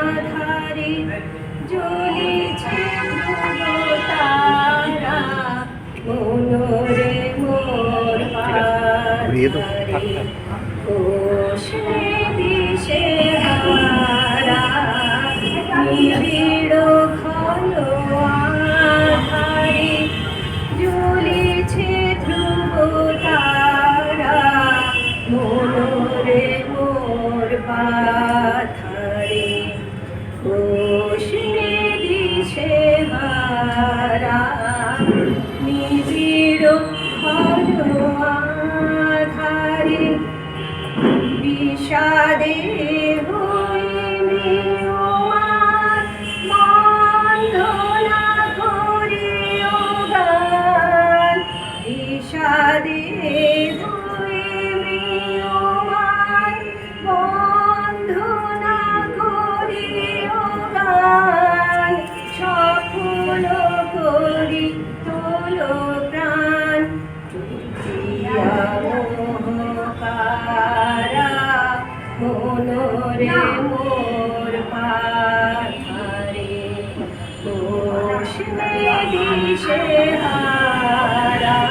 আধারে জ্বলিছে ধ্রুবতারা মনোরে মোর পাথারে কোশে দিশে হারা নিবিড় ঘন আধারে জ্বলিছে ধ্রুবতারা মনোরে মোর পাথারে কোশে দিশে হারা নিবিড় ঘন আধারে বিষাদে হইমিয়মান বন্দনা করিও গান বিষাদে হইমিয়মান বন্দনা করিও গান সফল করি তোলো প্রাণ মনোরে মোর পাথারে কোশে দিশে হারা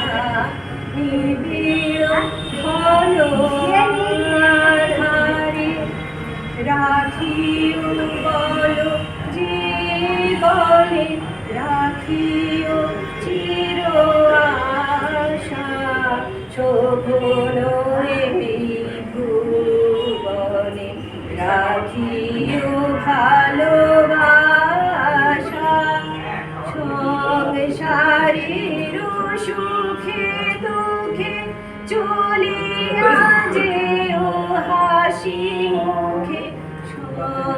নিবিড় ঘন আধারে রাখিও বল জীবনে রাখিও চির আশা শোভন এই ভুবনে রাখিও ভালোবাসা সংসারের সুখে দুঃখে চলিয়া যেও হাসি মুখে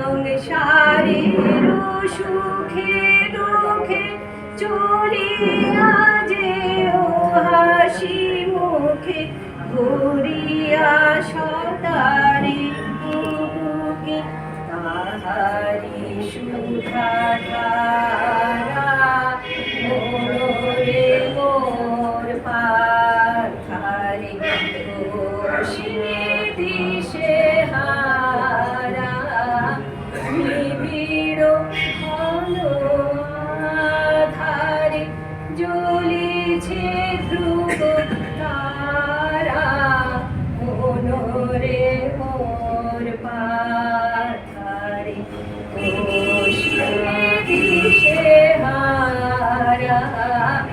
সংসারের সুখে দুঃখে চলিয়া যেও হাসি মুখে ভরিয়া সতারি বুকে তাহারি সুধা ধারা মনোরে মোর পাথারে কোশে